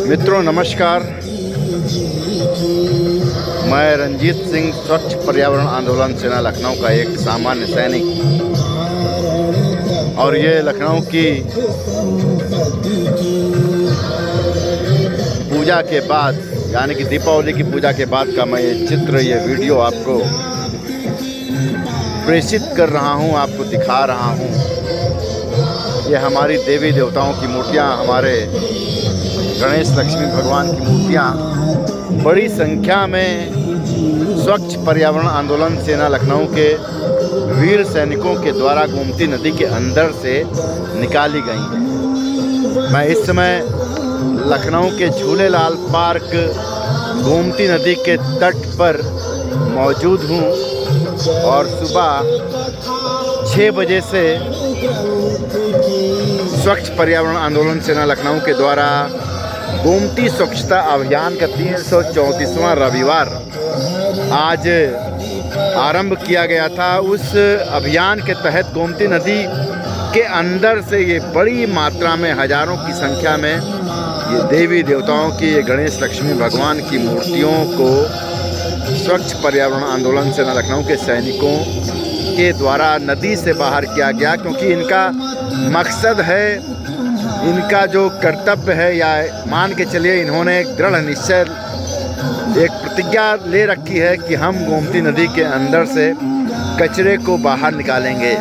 मित्रों नमस्कार, मैं रंजीत सिंह स्वच्छ पर्यावरण आंदोलन सेना लखनऊ का एक सामान्य सैनिक, और ये लखनऊ की पूजा के बाद यानी कि दीपावली की पूजा के बाद का मैं ये चित्र, ये वीडियो आपको प्रेषित कर रहा हूँ, आपको दिखा रहा हूँ। ये हमारी देवी देवताओं की मूर्तियाँ, हमारे गणेश लक्ष्मी भगवान की मूर्तियाँ बड़ी संख्या में स्वच्छ पर्यावरण आंदोलन सेना लखनऊ के वीर सैनिकों के द्वारा गोमती नदी के अंदर से निकाली गई हैं। मैं इस समय लखनऊ के झूलेलाल पार्क गोमती नदी के तट पर मौजूद हूँ और सुबह 6 बजे से स्वच्छ पर्यावरण आंदोलन सेना लखनऊ के द्वारा गोमती स्वच्छता अभियान का 334वां रविवार आज आरंभ किया गया था। उस अभियान के तहत गोमती नदी के अंदर से ये बड़ी मात्रा में, हजारों की संख्या में ये देवी देवताओं की, ये गणेश लक्ष्मी भगवान की मूर्तियों को स्वच्छ पर्यावरण आंदोलन सेना लखनऊ के सैनिकों के द्वारा नदी से बाहर किया गया, क्योंकि इनका मकसद है, इनका जो कर्तव्य है, या मान के चलिए इन्होंने एक दृढ़ निश्चय, एक प्रतिज्ञा ले रखी है कि हम गोमती नदी के अंदर से कचरे को बाहर निकालेंगे।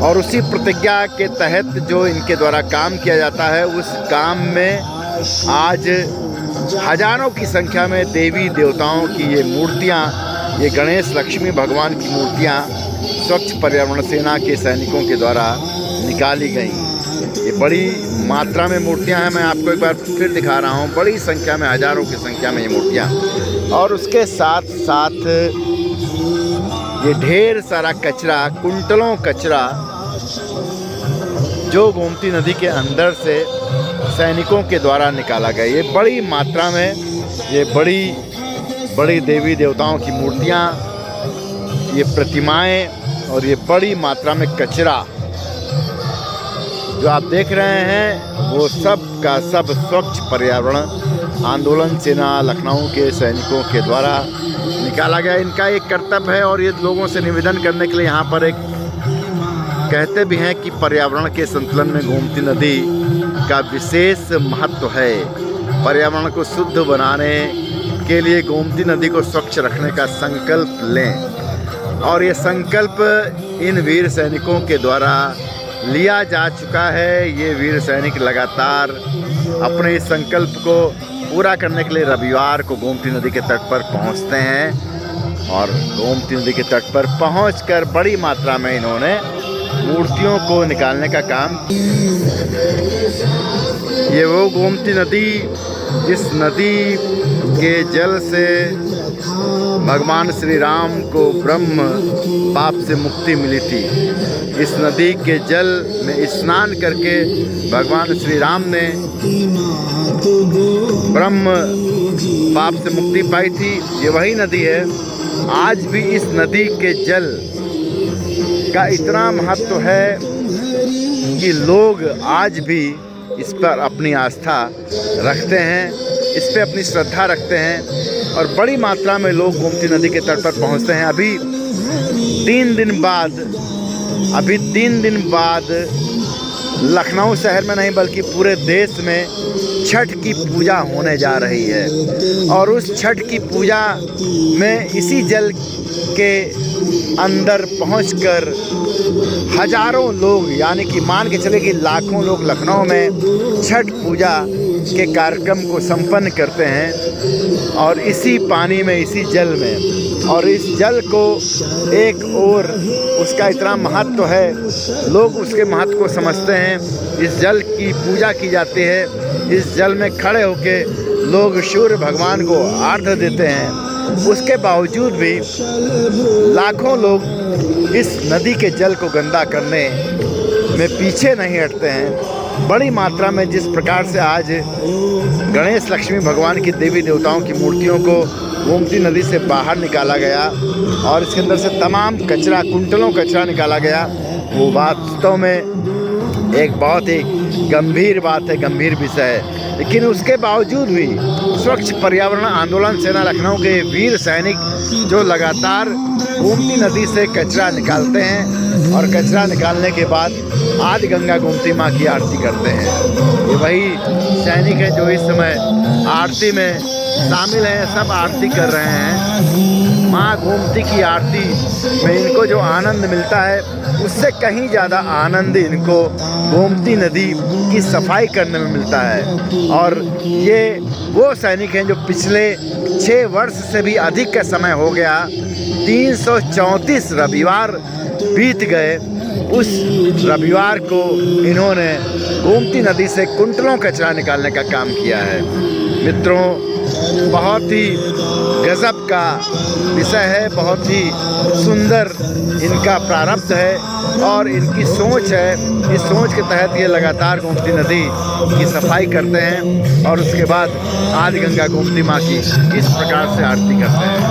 और उसी प्रतिज्ञा के तहत जो इनके द्वारा काम किया जाता है, उस काम में आज हजारों की संख्या में देवी देवताओं की ये मूर्तियाँ, ये गणेश लक्ष्मी भगवान की मूर्तियाँ स्वच्छ पर्यावरण सेना के सैनिकों के द्वारा निकाली गई। ये बड़ी मात्रा में मूर्तियाँ हैं, मैं आपको एक बार फिर दिखा रहा हूँ। बड़ी संख्या में, हजारों की संख्या में ये मूर्तियाँ, और उसके साथ साथ ये ढेर सारा कचरा, कुंटलों कचरा जो गोमती नदी के अंदर से सैनिकों के द्वारा निकाला गया। ये बड़ी मात्रा में, ये बड़ी देवी देवताओं की मूर्तियाँ, ये प्रतिमाएं, और ये बड़ी मात्रा में कचरा जो आप देख रहे हैं, वो सब का सब स्वच्छ पर्यावरण आंदोलन सेना लखनऊ के सैनिकों के द्वारा निकाला गया। इनका एक कर्तव्य है, और ये लोगों से निवेदन करने के लिए यहाँ पर एक कहते भी हैं कि पर्यावरण के संतुलन में गोमती नदी का विशेष महत्व है। पर्यावरण को शुद्ध बनाने के लिए गोमती नदी को स्वच्छ रखने का संकल्प लें, और ये संकल्प इन वीर सैनिकों के द्वारा लिया जा चुका है। ये वीर सैनिक लगातार अपने इस संकल्प को पूरा करने के लिए रविवार को गोमती नदी के तट पर पहुंचते हैं, और गोमती नदी के तट पर पहुंचकर बड़ी मात्रा में इन्होंने मूर्तियों को निकालने का काम। ये वो गोमती नदी, जिस नदी के जल से भगवान श्री राम को ब्रह्म पाप से मुक्ति मिली थी। इस नदी के जल में स्नान करके भगवान श्री राम ने ब्रह्म पाप से मुक्ति पाई थी। ये वही नदी है। आज भी इस नदी के जल का इतना महत्व है कि लोग आज भी इस पर अपनी आस्था रखते हैं, इस पर अपनी श्रद्धा रखते हैं, और बड़ी मात्रा में लोग गोमती नदी के तट पर पहुंचते हैं। अभी 3 दिन बाद लखनऊ शहर में नहीं बल्कि पूरे देश में छठ की पूजा होने जा रही है, और उस छठ की पूजा में इसी जल के अंदर पहुंचकर हजारों लोग, यानी कि मान के चले कि लाखों लोग लखनऊ में छठ पूजा के कार्यक्रम को संपन्न करते हैं। और इसी पानी में, इसी जल में, और इस जल को एक और उसका इतना महत्व है, लोग उसके महत्व को समझते हैं। इस जल की पूजा की जाती है, इस जल में खड़े होके लोग सूर्य भगवान को आर्घ्य देते हैं। उसके बावजूद भी लाखों लोग इस नदी के जल को गंदा करने में पीछे नहीं हटते हैं। बड़ी मात्रा में जिस प्रकार से आज गणेश लक्ष्मी भगवान की, देवी देवताओं की मूर्तियों को गोमती नदी से बाहर निकाला गया, और इसके अंदर से तमाम कचरा, कुंटलों कचरा निकाला गया, वो वास्तव में एक बहुत ही गंभीर बात है, गंभीर विषय है। लेकिन उसके बावजूद भी स्वच्छ पर्यावरण आंदोलन सेना लखनऊ के वीर सैनिक जो लगातार गोमती नदी से कचरा निकालते हैं और कचरा निकालने के बाद आदि गंगा गोमती माँ की आरती करते हैं। ये वही सैनिक हैं जो इस समय आरती में शामिल हैं, सब आरती कर रहे हैं। माँ गोमती की आरती में इनको जो आनंद मिलता है उससे कहीं ज़्यादा आनंद इनको गोमती नदी की सफाई करने में मिलता है। और ये वो सैनिक हैं जो पिछले 6 वर्ष से भी अधिक का समय हो गया, 334 रविवार बीत गए, उस रविवार को इन्होंने गोमती नदी से कुंटलों कचरा निकालने का काम किया है। मित्रों, बहुत ही गजब का विषय है, बहुत ही सुंदर इनका प्रारब्ध है और इनकी सोच है। इस सोच के तहत ये लगातार गोमती नदी की सफाई करते हैं और उसके बाद आदि गंगा गोमती माँ की इस प्रकार से आरती करते हैं।